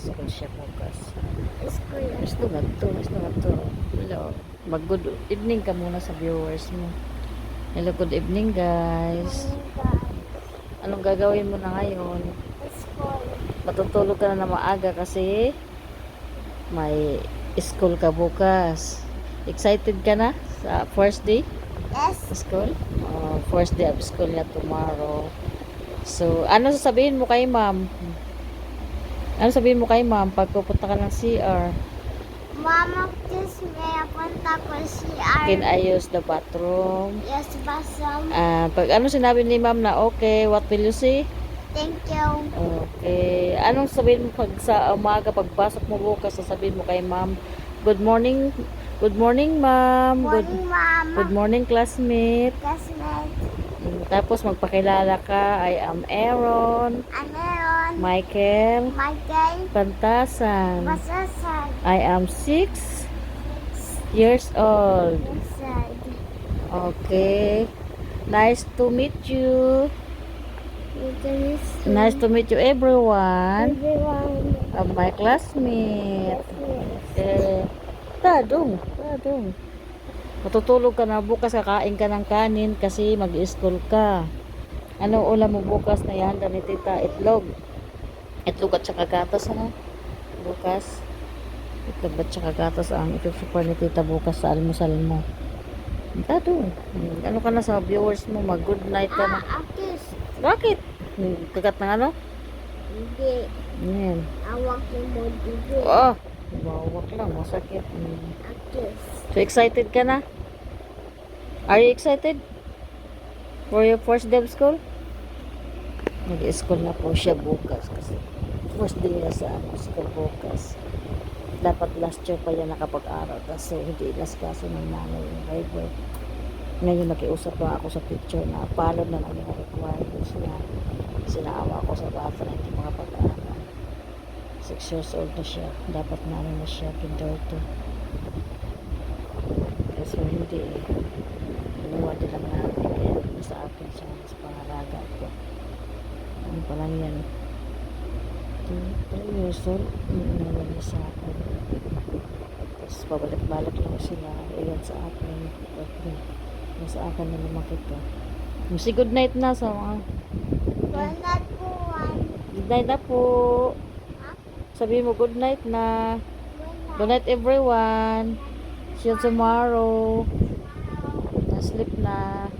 School siya bukas. School. Mas na to. Hello. Mag-good evening ka muna sa viewers mo. Hello, good evening guys. Anong gagawin mo na ngayon? School. Matutulog ka na maaga kasi may school ka bukas. Excited ka na sa first day Yes. of school? First day of school na tomorrow. So, ano sasabihin mo kay ma'am? Ano sabihin mo kay ma'am pag pupunta ka ng CR? Mama, please may punta ko CR. Can I use the bathroom? Yes, Basam. Pag ano sinabi ni ma'am na okay, what will you say? Thank you. Okay. Anong sabihin mo pag sa umaga, pagpasok mo bukas, sasabihin mo kay ma'am, good morning, ma'am. Morning, Mama. Good morning, classmate. Classmate. Tapos magpakilala ka, I am Aaron, Ameron. Michael, Michael. Pantasan. Basasan. I am 6 years old. Inside. Okay. Nice to meet you. Nice to meet you everyone. Everyone. Of my classmate. Yes. Tadong. Matutulog ka na bukas, kakain ka ng kanin kasi mag-school ka. Ano ulam mo bukas na ihanda ni tita? Itlog. Itlog at saka gatas, ano? Bukas. Itlog at saka gatas ang ituprepare ni tita bukas sa almusal mo. Tadong. Ano ka na sa viewers mo? Mag-good night ka na. Akis. Bakit? Kagat ng ano? Hindi. Yan. Awak ni mo dito. Oh, bawak lang. Masakit. Akis. So, excited ka na? Are you excited? For your first day of school? Nag-school na po siya bukas kasi first day na sa school bukas. Dapat last year pa yan nakapag-aral kasi hindi ilas kaso ng nanay yung Bible. Ngayon nakiusap lang ako sa picture na follow na lang yung requirements niya. Sinaawa ko sa bata na hindi makapag-aral. 6 years old na siya. Dapat na siya kinderto. So hindi inuwa din lang natin kaya sa akin siya sa pangalaga ko. Ano pa lang yan 3 years old inuwa niya sa akin, tapos pabalik-balik lang sila ilan sa akin yung sa akin na lumaki ko. Say good night na sa mga Banat po. good night na po, sabi mo good night na. Good night everyone. See you tomorrow. Sleep na.